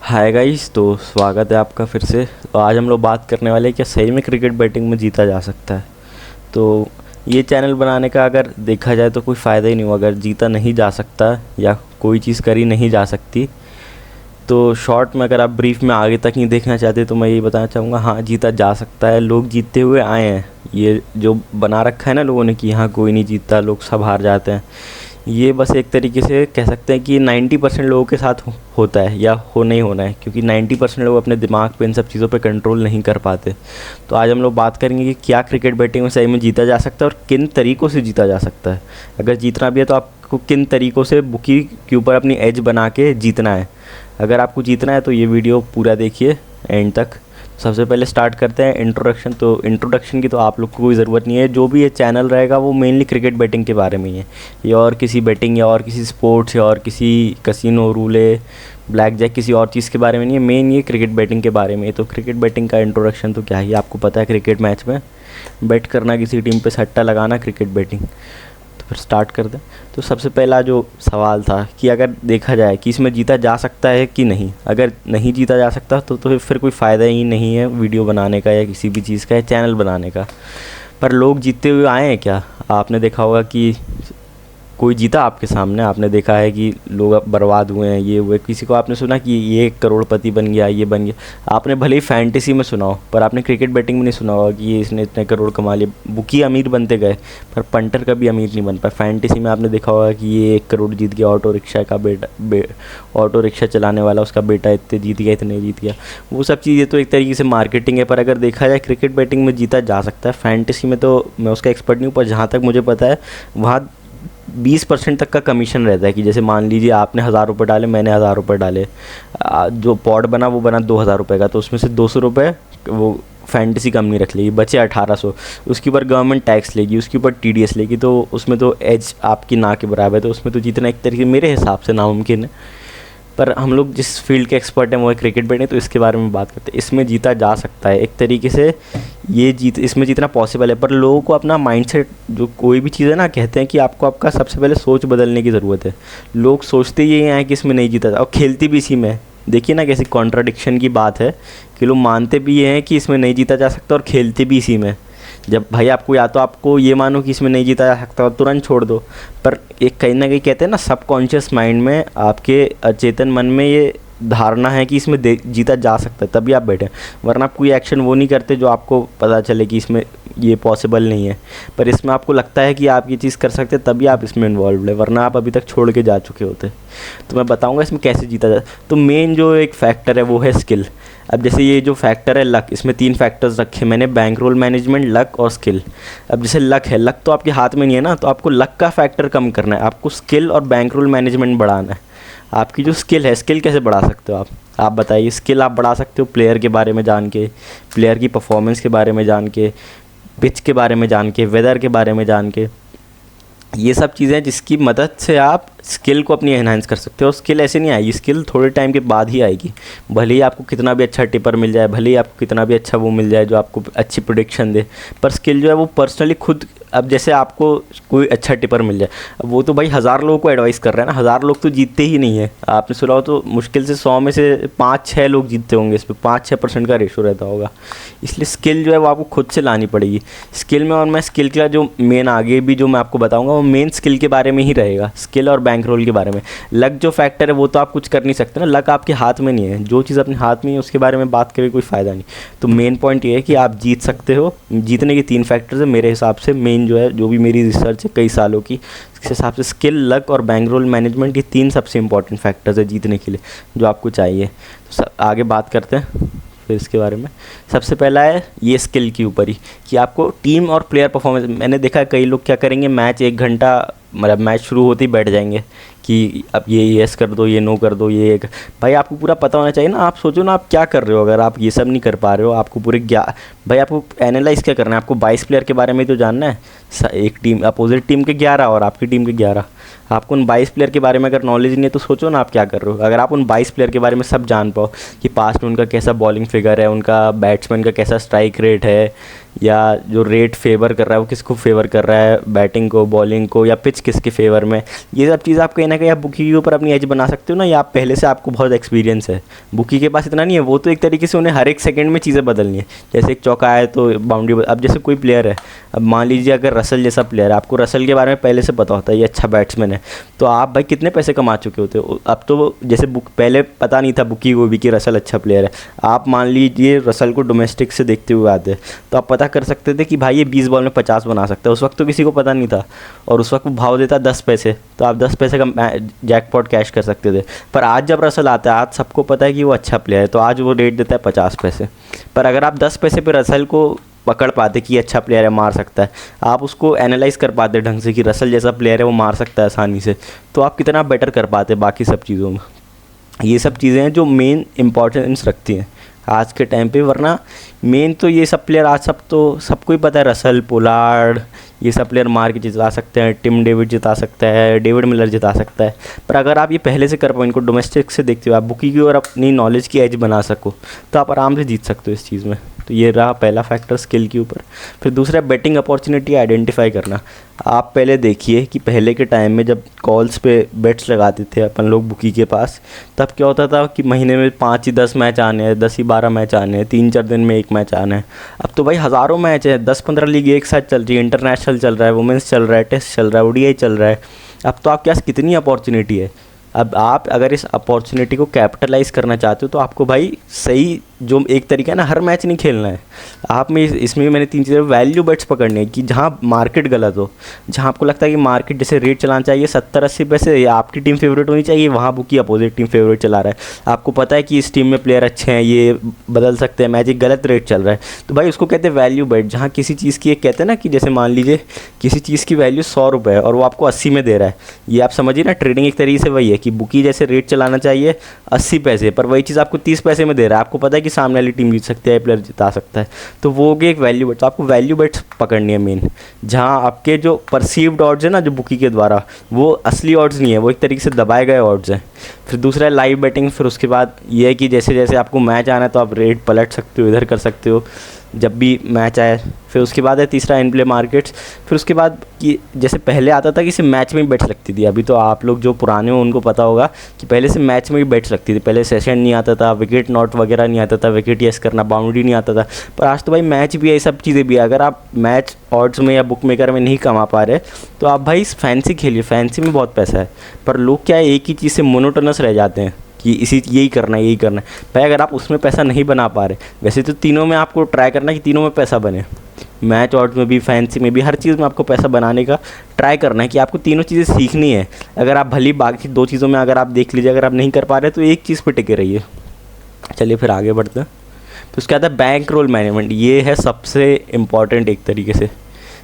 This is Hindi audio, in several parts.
हाय गाइस, तो स्वागत है आपका फिर से। तो आज हम लोग बात करने वाले हैं क्या सही में क्रिकेट बैटिंग में जीता जा सकता है। तो ये चैनल बनाने का अगर देखा जाए तो कोई फ़ायदा ही नहीं हुआ अगर जीता नहीं जा सकता या कोई चीज़ करी नहीं जा सकती। तो शॉर्ट में अगर आप ब्रीफ में आगे तक नहीं देखना चाहते तो मैं यही बताना चाहूँगा, हाँ जीता जा सकता है। लोग जीतते हुए आए हैं। ये जो बना रखा है ना लोगों ने कि यहाँ कोई नहीं जीतता, लोग सब हार जाते हैं, ये बस एक तरीके से कह सकते हैं कि 90% लोगों के साथ होता है या हो नहीं होना है, क्योंकि 90% लोग अपने दिमाग पे इन सब चीज़ों पे कंट्रोल नहीं कर पाते। तो आज हम लोग बात करेंगे कि क्या क्रिकेट बैटिंग में सही में जीता जा सकता है और किन तरीक़ों से जीता जा सकता है। अगर जीतना भी है तो आपको किन तरीक़ों से बुकी के ऊपर अपनी एज बना के जीतना है। अगर आपको जीतना है तो ये वीडियो पूरा देखिए एंड तक। सबसे पहले स्टार्ट करते हैं इंट्रोडक्शन। तो इंट्रोडक्शन की तो आप लोग को कोई ज़रूरत नहीं है, जो भी ये चैनल रहेगा वो मेनली क्रिकेट बैटिंग के बारे में ही है, या और किसी बैटिंग या और किसी स्पोर्ट्स या और किसी कसिनो रूले ब्लैक जैक किसी और चीज़ के बारे में नहीं है। मेन ये क्रिकेट बैटिंग के बारे में है। तो क्रिकेट बैटिंग का इंट्रोडक्शन तो क्या ही आपको पता है, क्रिकेट मैच में बैट करना, किसी टीम पे सट्टा लगाना, क्रिकेट बैटिंग। तो फिर स्टार्ट कर दें। तो सबसे पहला जो सवाल था कि अगर देखा जाए कि इसमें जीता जा सकता है कि नहीं। अगर नहीं जीता जा सकता तो फिर कोई फ़ायदा ही नहीं है वीडियो बनाने का या किसी भी चीज़ का या चैनल बनाने का। पर लोग जीतते हुए आए हैं क्या? आपने देखा होगा कि कोई जीता आपके सामने, आपने देखा है कि लोग अब बर्बाद हुए हैं, ये हुए। किसी को आपने सुना कि ये करोड़पति बन गया, ये बन गया। आपने भले ही फैंटेसी में सुना हो, पर आपने क्रिकेट बैटिंग में नहीं सुना होगा कि ये इसने इतने करोड़ कमा लिए। बुकी अमीर बनते गए पर पंटर कभी अमीर नहीं बन पाया। फैंटेसी में आपने देखा होगा कि ये 1 करोड़ जीत गया, ऑटो रिक्शा का ऑटो रिक्शा चलाने वाला उसका बेटा इतने जीत गया, इतने जीत गया। वो सब चीज़ें तो एक तरीके से मार्केटिंग है। पर अगर देखा जाए क्रिकेट बैटिंग में जीता जा सकता है। फैंटेसी में तो मैं उसका एक्सपर्ट नहीं हूँ, पर जहाँ तक मुझे पता है वहाँ 20% तक का कमीशन रहता है। कि जैसे मान लीजिए आपने 1000 रुपये डाले, मैंने 1000 रुपये डाले, जो पॉट बना वो बना 2000 रुपये का, तो उसमें से 200 रुपये वो फैंटेसी कंपनी रख लेगी, बचे 1800। उसके ऊपर गवर्नमेंट टैक्स लेगी, उसके ऊपर TDS लेगी, तो उसमें तो एज आपकी ना के बराबर है। तो उसमें तो जीतना एक तरीके मेरे हिसाब से नामुमकिन है। पर हम लोग जिस फील्ड के एक्सपर्ट हैं वो है क्रिकेट बैटिंग, तो इसके बारे में बात करते हैं। इसमें जीता जा सकता है एक तरीके से, इसमें जीतना पॉसिबल है। पर लोगों को अपना माइंडसेट, जो कोई भी चीज़ है ना, कहते हैं कि आपको आपका सबसे पहले सोच बदलने की ज़रूरत है। लोग सोचते ये हैं कि इसमें नहीं जीता जा, और खेलती भी इसी में है। देखिए ना कैसी कॉन्ट्राडिक्शन की बात है कि लोग मानते भी ये हैं कि इसमें नहीं जीता जा सकता और खेलते भी इसी में। जब भाई आपको या तो आपको ये मानो कि इसमें नहीं जीता जा सकता और तुरंत छोड़ दो, पर एक कहीं ना कहीं कहते हैं ना सबकॉन्शियस माइंड में, आपके अचेतन मन में ये धारणा है कि इसमें जीता जा सकता है, तभी आप बैठे। वरना आप कोई एक्शन वो नहीं करते जो आपको पता चले कि इसमें ये पॉसिबल नहीं है। पर इसमें आपको लगता है कि आप ये चीज़ कर सकते हैं, तभी आप इसमें इन्वॉल्व है, वरना आप अभी तक छोड़ के जा चुके होते। तो मैं बताऊंगा इसमें कैसे जीता जाए। तो मेन जो एक फैक्टर है वो है स्किल। अब जैसे ये जो फैक्टर है लक, इसमें 3 फैक्टर्स रखे मैंने, बैंक रोल मैनेजमेंट, लक और स्किल। अब जैसे लक है, लक तो आपके हाथ में नहीं है ना, तो आपको लक का फैक्टर कम करना है, आपको स्किल और बैंक रोल मैनेजमेंट बढ़ाना है। आपकी जो स्किल है, स्किल कैसे बढ़ा सकते हो आप बताइए। स्किल आप बढ़ा सकते हो प्लेयर के बारे में जान के, प्लेयर की परफॉर्मेंस के बारे में जान के, पिच के बारे में जान के, वेदर के बारे में जान के। ये सब चीज़ें जिसकी मदद से आप स्किल को अपनी एनहांस कर सकते हो। स्किल ऐसे नहीं आएगी, स्किल थोड़े टाइम के बाद ही आएगी। भले ही आपको कितना भी अच्छा टिपर मिल जाए, भले ही आपको कितना भी अच्छा वो मिल जाए जो आपको अच्छी प्रोडिक्शन दे, पर स्किल जो है वो पर्सनली खुद। अब जैसे आपको कोई अच्छा टिपर मिल जाए, अब वो तो भाई 1000 लोगों को एडवाइस कर रहा है ना, 1000 लोग तो जीतते ही नहीं है। आपने सुना हो तो मुश्किल से 100 में से 5-6 लोग जीतते होंगे, इस पर 5-6% का रेशो रहता होगा। इसलिए स्किल जो है वो आपको खुद से लानी पड़ेगी स्किल में। और मैं स्किल का जो मेन आगे भी जो मैं आपको बताऊँगा वो मेन स्किल के बारे में ही रहेगा, स्किल और बैंक रोल के बारे में। लक जो फैक्टर है वो तो आप कुछ कर नहीं सकते ना, लक आपके हाथ में नहीं है। जो चीज़ अपने हाथ में है उसके बारे में बात करके कोई फ़ायदा नहीं। तो मेन पॉइंट ये है कि आप जीत सकते हो। जीतने के 3 फैक्टर्स है मेरे हिसाब से। मेन जो है, जो भी मेरी रिसर्च है कई सालों की, इसके हिसाब से स्किल, लक और बैंक रोल मैनेजमेंट, ये 3 सबसे इंपॉर्टेंट फैक्टर्स है जीतने के लिए, जो आपको चाहिए। तो आगे बात करते हैं फिर इसके बारे में। सबसे पहला है ये स्किल के ऊपर ही, कि आपको टीम और प्लेयर परफॉर्मेंस। मैंने देखा है कई लोग क्या करेंगे, मैच 1 घंटा, मतलब मैच शुरू होते ही बैठ जाएंगे कि अब ये येस कर दो, ये नो कर दो, ये एक। भाई आपको पूरा पता होना चाहिए ना। आप सोचो ना आप क्या कर रहे हो। अगर आप ये सब नहीं कर पा रहे हो, आपको पूरे भाई आपको एनालाइज क्या करना है, आपको 22 प्लेयर के बारे में तो जानना है। एक टीम, अपोजिट टीम के 11 और आपकी टीम के 11। आपको उन 22 प्लेयर के बारे में अगर नॉलेज नहीं है तो सोचो ना आप क्या कर रहे हो। अगर आप उन 22 प्लेयर के बारे में सब जान पाओ कि पास्ट में उनका कैसा बॉलिंग फिगर है, उनका बैट्समैन का कैसा स्ट्राइक रेट है, या जो रेट फेवर कर रहा है वो किसको फेवर कर रहा है, बैटिंग को, बॉलिंग को, या पिच किसके फेवर में। ये सब चीज़ आप कहीं ना कहीं आप बुकी के ऊपर अपनी एज बना सकते हो ना, या आप पहले से आपको बहुत एक्सपीरियंस है। बुकी के पास इतना नहीं है, वो तो एक तरीके से उन्हें हर एक सेकंड में चीज़ें बदलनी है। जैसे एक चौका आए तो बाउंड्री, अब जैसे कोई प्लेयर है, अब मान लीजिए अगर रसल जैसा प्लेयर है, आपको रसल के बारे में पहले से पता होता है ये अच्छा बैट्समैन है, तो आप भाई कितने पैसे कमा चुके होते हो। अब तो जैसे बुक पहले पता नहीं था बुकी को भी कि रसल अच्छा प्लेयर है, आप मान लीजिए रसल को डोमेस्टिक से देखते हुए आते तो आप पता कर सकते थे कि भाई ये 20 बॉल में 50 बना सकता है। उस वक्त तो किसी को पता नहीं था, और उस वक्त वो भाव देता 10 पैसे, तो आप 10 पैसे का जैकपॉट कैश कर सकते थे। पर आज जब रसल आता है, आज सबको पता है कि वो अच्छा प्लेयर है, तो आज वो रेट देता है 50 पैसे। पर अगर आप 10 पैसे पर रसल को पकड़ पाते कि अच्छा प्लेयर है, मार सकता है, आप उसको एनालाइज कर पाते ढंग से कि रसल जैसा प्लेयर है वो मार सकता है आसानी से, तो आप कितना बेटर कर पाते बाकी सब चीज़ों में। ये सब चीज़ें हैं जो मेन इंपॉर्टेंस रखती हैं आज के टाइम पे। वरना मेन तो ये सब प्लेयर आज सब तो सबको ही पता है, रसल, पोलार्ड, ये सब प्लेयर मार के जिता सकते हैं, टिम डेविड जिता सकता है, डेविड मिलर जिता सकता है। पर अगर आप ये पहले से कर पाओ, इनको डोमेस्टिक से देखते हो, आप बुकी की और अपनी नॉलेज की एज बना सको, तो आप आराम से जीत सकते हो इस चीज़ में। तो ये रहा पहला फैक्टर स्किल के ऊपर। फिर दूसरा बेटिंग अपॉर्चुनिटी आइडेंटिफाई करना। आप पहले देखिए कि पहले के टाइम में जब कॉल्स पे बेट्स लगाते थे अपन लोग बुकी के पास, तब क्या होता था कि महीने में 5 ही 10 मैच आने हैं, 10 ही 12 मैच आने हैं, 3-4 दिन में एक मैच आना है। अब तो भाई हज़ारों मैच है, 10-15 लीग एक साथ चल रही है, इंटरनेशनल चल रहा है, वुमेंस चल रहा है, टेस्ट चल रहा है, ओडीआई चल रहा है। अब तो आपके पास कितनी अपॉर्चुनिटी है। अब आप अगर इस अपॉर्चुनिटी को कैपिटलाइज़ करना चाहते हो तो आपको भाई सही जो एक तरीका है ना, हर मैच नहीं खेलना है। आप में इसमें मैंने 3 चीज़ें वैल्यू बेट्स पकड़नी है कि जहाँ मार्केट गलत हो, जहाँ आपको लगता है कि मार्केट जैसे रेट चलाना चाहिए 70-80 पैसे, या आपकी टीम फेवरेट होनी चाहिए, वहाँ बुकी अपोजिट टीम फेवरेट चला रहा है। आपको पता है कि इस टीम में प्लेयर अच्छे हैं, ये बदल सकते हैं मैच, एक गलत रेट चल रहा है, तो भाई उसको कहते हैं वैल्यू बेट। जहाँ किसी चीज़ की एक कहते हैं ना कि जैसे मान लीजिए किसी चीज़ की वैल्यू 100 रुपये है और वो आपको 80 में दे रहा है, ये आप समझिए ना, ट्रेडिंग एक तरीके से वही है कि बुकी जैसे रेट चलाना चाहिए 80 पैसे, पर वही चीज़ आपको 30 पैसे में दे रहा है। आपको पता है कि सामने वाली टीम जीत सकती है, प्लेयर जिता सकता है, तो वो हो गया एक वैल्यू बेट। तो आपको वैल्यू बेट्स पकड़नी है मेन, जहाँ आपके जो परसीव्ड ऑड्स है ना जो बुकी के द्वारा, वो असली ऑड्स नहीं है, वो एक तरीके से दबाए गए ऑड्स हैं। फिर दूसरा है लाइव बेटिंग। फिर उसके बाद ये है कि जैसे जैसे आपको मैच आना है तो आप रेट पलट सकते हो, इधर कर सकते हो जब भी मैच आए। फिर उसके बाद है तीसरा इन प्ले मार्केट्स। फिर उसके बाद कि जैसे पहले आता था कि सिर्फ मैच में ही बेट्स लगती थी, अभी तो आप लोग जो पुराने हो उनको पता होगा कि पहले से मैच में ही बेट्स लगती थी। पहले सेशन नहीं आता था, विकेट नॉट वगैरह नहीं आता था, विकेट येस करना, बाउंड्री नहीं आता था। पर आज तो भाई मैच भी है, ये सब चीज़ें भी है। अगर आप मैच ऑड्स में या बुक मेकर में नहीं कमा पा रहे तो आप भाई फैंसी खेलिए, फैंसी में बहुत पैसा है। पर लोग क्या है, एक ही चीज़ से मोनोटोनस रह जाते हैं कि इसी यही करना है यही करना है। भाई अगर आप उसमें पैसा नहीं बना पा रहे, वैसे तो तीनों में आपको ट्राई करना है कि तीनों में पैसा बने, मैच ऑड्स में भी, फैंसी में भी, हर चीज़ में आपको पैसा बनाने का ट्राई करना है कि आपको तीनों चीज़ें सीखनी है। अगर आप भली बाकी 2 चीज़ों में अगर आप देख लीजिए, अगर आप नहीं कर पा रहे तो एक चीज़ पे टिके रहिए। चलिए फिर आगे बढ़ते हैं। तो उसके बाद है बैंक रोल मैनेजमेंट। ये है सबसे इम्पॉर्टेंट, एक तरीके से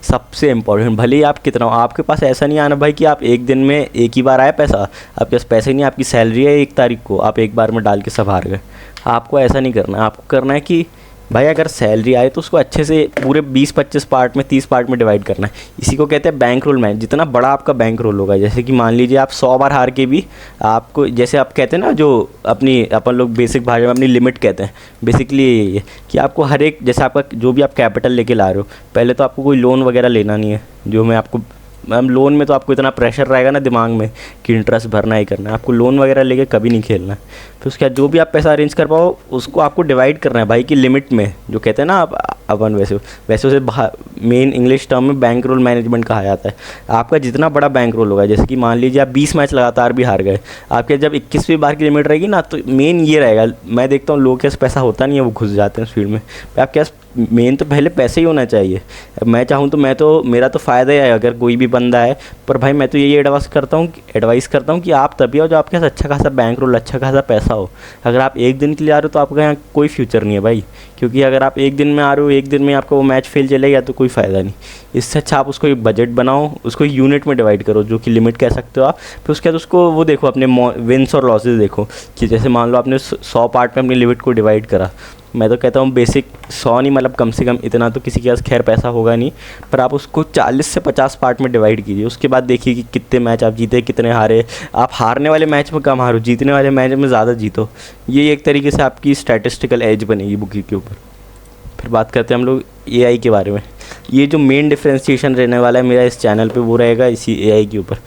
सबसे इम्पोर्टेंट। भले ही आप कितना हो, आपके पास ऐसा नहीं आना भाई कि आप एक दिन में एक ही बार आए पैसा, आपके पास पैसे नहीं, आपकी सैलरी है 1 तारीख को, आप एक बार में डाल के सब हार गए। आपको ऐसा नहीं करना है। आपको करना है कि भाई अगर सैलरी आए तो उसको अच्छे से पूरे 20-25 पार्ट में, 30 पार्ट में डिवाइड करना है। इसी को कहते हैं बैंक रोल मैनेज। जितना बड़ा आपका बैंक रोल होगा, जैसे कि मान लीजिए आप 100 बार हार के भी आपको, जैसे आप कहते हैं ना, जो अपन लोग बेसिक भाषा में अपनी लिमिट कहते हैं, बेसिकली यही है कि आपको हर एक, जैसे आपका जो भी आप कैपिटल लेके ला रहे हो, पहले तो आपको कोई लोन वगैरह लेना नहीं है। जो मैं आपको मैम लोन में तो आपको इतना प्रेशर रहेगा ना दिमाग में कि इंटरेस्ट भरना ही करना है, आपको लोन वगैरह लेके कभी नहीं खेलना है। फिर उसके बाद जो भी आप पैसा अरेंज कर पाओ उसको आपको डिवाइड करना है भाई की लिमिट में, जो कहते हैं ना अपन वैसे उसे मेन इंग्लिश टर्म में बैंक रोल मैनेजमेंट कहा जाता है। आपका जितना बड़ा बैंक रोल होगा, जैसे कि मान लीजिए आप 20 मैच लगातार भी हार गए, आपके जब 21वीं बार की लिमिट रहेगी ना, तो मेन ये रहेगा, मैं देखता हूँ लोगों के पास पैसा होता नहीं है, वो घुस जाते हैं इस फील्ड में। आपके पास मेन तो पहले पैसे ही होना चाहिए। मैं चाहूँ तो मेरा तो फ़ायदा ही है अगर कोई भी बंदा है, पर भाई मैं तो यही एडवाइस करता हूँ कि आप तभी आओ जो आपके पास अच्छा खासा बैंक रोल, अच्छा खासा पैसा हो। अगर आप एक दिन के लिए आ रहे हो तो आपका यहाँ कोई फ्यूचर नहीं है भाई, क्योंकि अगर आप एक दिन में आ रहे हो, एक दिन में आपका वो मैच फेल चलेगा तो कोई फ़ायदा नहीं। इससे अच्छा आप उसको एक बजट बनाओ, उसको यूनिट में डिवाइड करो, जो कि लिमिट कह सकते हो आप। फिर उसके बाद उसको वो देखो, अपने विन्स और लॉसेस देखो कि जैसे मान लो आपने 100 पार्ट में अपनी लिमिट को डिवाइड करा। मैं तो कहता हूँ बेसिक 100 नहीं, मतलब कम से कम इतना तो किसी के पास खैर पैसा होगा नहीं, पर आप उसको 40 से 50 पार्ट में डिवाइड कीजिए। उसके बाद देखिए कि कितने मैच आप जीते, कितने हारे। आप हारने वाले मैच में कम हारो, जीतने वाले मैच में ज़्यादा जीतो। ये एक तरीके से आपकी स्टैटिस्टिकल एज बनेगी बुकी के ऊपर। फिर बात करते हैं हम लोग एआई के बारे में। ये जो मेन डिफरेंशिएशन रहने वाला है मेरा इस चैनल पे वो रहेगा इसी एआई के ऊपर।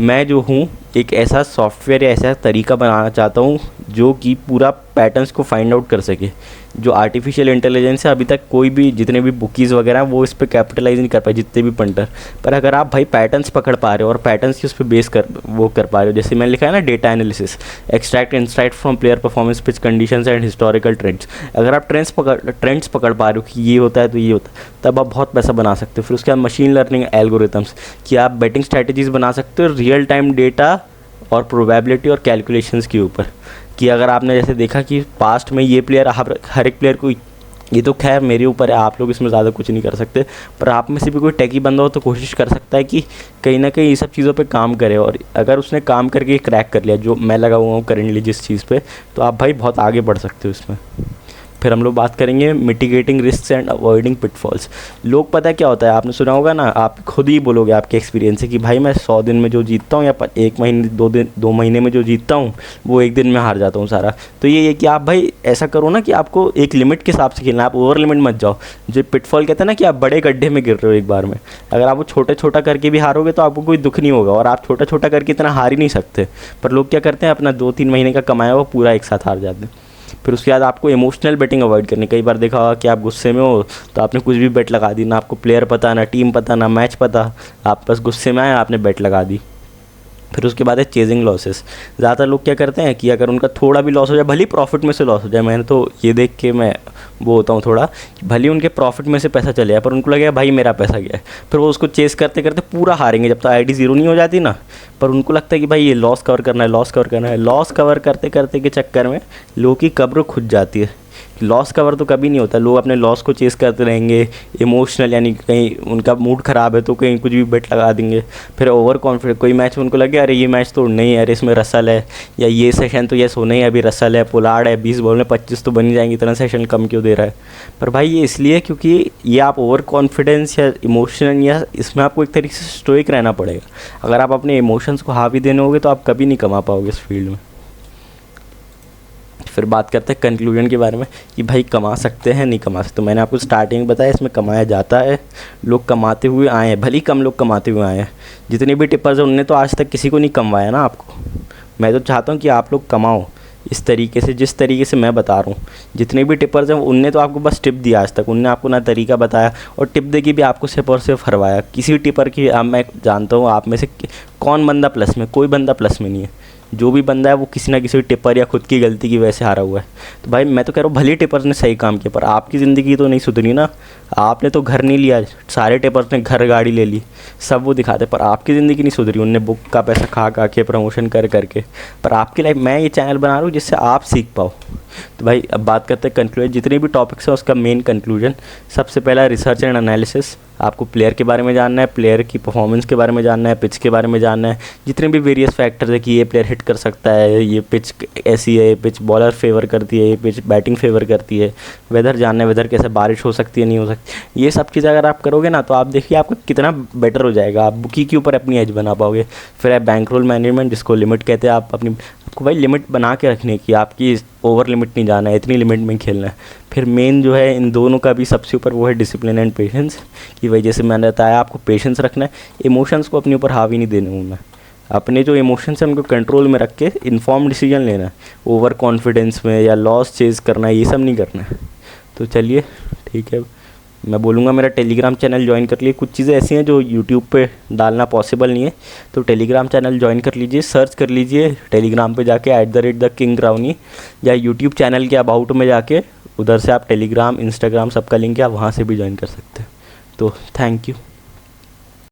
मैं जो हूँ एक ऐसा सॉफ्टवेयर या ऐसा तरीका बनाना चाहता हूँ जो कि पूरा पैटर्न्स को फाइंड आउट कर सके। जो आर्टिफिशियल इंटेलिजेंस है अभी तक कोई भी जितने भी बुकीज़ वगैरह हैं वो इस पे कैपिटलाइज नहीं कर पाए, जितने भी पंटर। पर अगर आप भाई पैटर्न्स पकड़ पा रहे हो और पैटर्न्स की उस पर बेस कर वो कर पा रहे हो, जैसे मैंने लिखा है ना data analysis, extract insight from player performance, pitch conditions and historical trends. अगर आप ट्रेंड्स पकड़ पा रहे हो कि ये होता है तो ये होता है, तब आप बहुत पैसा बना सकते हो। फिर उसके बाद मशीन लर्निंग एल्गोरिथम्स कि आप बेटिंग स्ट्रैटेजीज बना सकते हो रियल टाइम डेटा और प्रोबेबिलिटी और कैलकुलेशंस के ऊपर। कि अगर आपने जैसे देखा कि पास्ट में ये प्लेयर हर एक प्लेयर को, ये तो खैर मेरे ऊपर है, आप लोग इसमें ज़्यादा कुछ नहीं कर सकते, पर आप में से भी कोई टेकी बंदा हो तो कोशिश कर सकता है कि कहीं ना कहीं ये सब चीज़ों पे काम करे। और अगर उसने काम करके क्रैक कर लिया जो मैं लगा हुआ हूँ करेंटली जिस चीज़ पे, तो आप भाई बहुत आगे बढ़ सकते हो इसमें। फिर हम लोग बात करेंगे mitigating risk and avoiding pitfalls. लोग पता है क्या होता है, आपने सुना होगा ना, आप खुद ही बोलोगे आपके एक्सपीरियंस से कि भाई मैं 100 दिन में जो जीतता हूँ या 1 महीने 2 महीने में जो जीतता हूँ वो 1 दिन में हार जाता हूँ सारा। तो ये कि आप भाई ऐसा करो ना कि आपको एक लिमिट के हिसाब से खेलना, आप ओवर लिमिट मत जाओ। जो पिटफॉल कहते हैं ना कि आप बड़े गड्ढे में गिर रहे हो एक बार में, अगर आप वो छोटा करके भी हारोगे तो आपको कोई दुख नहीं होगा, और आप छोटा करके इतना हार ही नहीं सकते। पर लोग क्या करते हैं, अपना 2-3 महीने का कमाया हुआ पूरा एक साथ हार जाते हैं। फिर उसके बाद आपको इमोशनल बेटिंग अवॉइड करनी। कई बार देखा होगा कि आप गुस्से में हो तो आपने कुछ भी बेट लगा दी, ना आपको प्लेयर पता, ना टीम पता, ना मैच पता, आप बस गुस्से में आए आपने बेट लगा दी। फिर उसके बाद है चेजिंग लॉसेस। ज़्यादातर लोग क्या करते हैं कि अगर उनका थोड़ा भी लॉस हो जाए, भले ही प्रॉफिट में से लॉस हो जाए, मैंने तो ये देख के मैं वो होता हूँ थोड़ा कि भले उनके प्रॉफिट में से पैसा चले जाए पर उनको लगेगा भाई मेरा पैसा गया है, फिर वो उसको चेस करते करते पूरा हारेंगे जब तक आईडी 0 नहीं हो जाती ना। पर उनको लगता है कि भाई ये लॉस कवर करना है, लॉस कवर करना है। लॉस कवर करते करते के चक्कर में लोगों की कब्र खुद जाती है। लॉस कवर तो कभी नहीं होता, लोग अपने लॉस को चेस करते रहेंगे इमोशनल, यानी कहीं उनका मूड ख़राब है तो कहीं कुछ भी बेट लगा देंगे। फिर ओवर कॉन्फिडेंट, कोई मैच उनको लगे अरे ये मैच तो नहीं है, अरे इसमें रसल है, या ये सेशन तो ये सोना ही अभी रसल है, पुलाड़ है, 20 बॉल में 25 तो बन ही जाएंगे, इतना सेशन कम क्यों दे रहा है। पर भाई ये इसलिए क्योंकि ये आप ओवर कॉन्फिडेंस या इमोशनल, या इसमें आपको एक तरीके से स्टोइक रहना पड़ेगा। अगर आप अपने इमोशंस को हावी देने होगे तो आप कभी नहीं कमा पाओगे इस फील्ड में। फिर बात करते हैं कंक्लूजन के बारे में कि भाई कमा सकते हैं नहीं कमा सकते। तो मैंने आपको स्टार्टिंग बताया इसमें कमाया जाता है, लोग कमाते हुए आए हैं, भले ही कम लोग कमाते हुए आए हैं। जितने भी टिपर्स हैं उनने तो आज तक किसी को नहीं कमवाया ना आपको। मैं तो चाहता हूँ कि आप लोग कमाओ इस तरीके से, जिस तरीके से मैं बता रहा हूँ। जितने भी टिपर्स हैं उनने तो आपको बस टिप दिया आज तक, उनने आपको ना तरीका बताया, और टिप देके भी आपको सिर्फ और सिर्फ हरवाया। किसी टिपर की मैं जानता हूँ आप में से कौन बंदा प्लस में, कोई बंदा प्लस में नहीं है। जो भी बंदा है वो किसी ना किसी टिपर या खुद की गलती की वजह से हारा हुआ है। तो भाई मैं तो कह रहा हूँ भले टिपर्स ने सही काम किया पर आपकी ज़िंदगी तो नहीं सुधरी ना। आपने तो घर नहीं लिया, सारे टिपर्स ने घर गाड़ी ले ली, सब वो दिखाते, पर आपकी ज़िंदगी नहीं सुधरी। उनने बुक का पैसा खा के प्रमोशन कर करके। पर आपकी लाइफ, मैं ये चैनल बना रहा हूँ जिससे आप सीख पाओ। तो भाई अब बात करते हैं कंक्लूजन। जितने भी टॉपिक्स हैं उसका मेन कंक्लूजन सबसे पहला रिसर्च एंड एनालिसिस। आपको प्लेयर के बारे में जानना है, प्लेयर की परफॉर्मेंस के बारे में जानना है, पिच के बारे में जानना है, जितने भी वेरियस फैक्टर्स है कि ये प्लेयर हिट कर सकता है, ये पिच ऐसी है, ये पिच बॉलर फेवर करती है, ये पिच बैटिंग फेवर करती है, वेदर जानना है, वेदर कैसे बारिश हो सकती है नहीं हो सकती। ये सब चीज़ें अगर आप करोगे ना तो आप देखिए आपका कितना बेटर हो जाएगा, आप बुकी के ऊपर अपनी एज बना पाओगे। फिर है बैंक रोल मैनेजमेंट, जिसको लिमिट कहते हैं। आप आपको भाई लिमिट बना के रखने की, आपकी ओवर लिमिट नहीं जाना है, इतनी लिमिट में खेलना है। फिर मेन जो है इन दोनों का भी सबसे ऊपर वो है डिसिप्लिन एंड पेशेंस, कि भाई जैसे मैंने बताया आपको पेशेंस रखना है, इमोशंस को अपने ऊपर हावी नहीं देने होना है। अपने जो इमोशंस हैं उनको कंट्रोल में रख के इन्फॉर्म डिसीजन लेना है। ओवर कॉन्फिडेंस में या लॉस चेज़ करना है, ये सब नहीं करना है। तो चलिए ठीक है, मैं बोलूँगा मेरा टेलीग्राम चैनल ज्वाइन कर लिए। कुछ चीज़ें ऐसी हैं जो यूट्यूब पे डालना पॉसिबल नहीं है, तो टेलीग्राम चैनल ज्वाइन कर लीजिए। सर्च कर लीजिए टेलीग्राम पे जाके @thekingsravani, या यूट्यूब चैनल के अबाउट में जाके उधर से आप टेलीग्राम, इंस्टाग्राम सबका लिंक है, आप वहाँ से भी ज्वाइन कर सकते हैं। तो थैंक यू।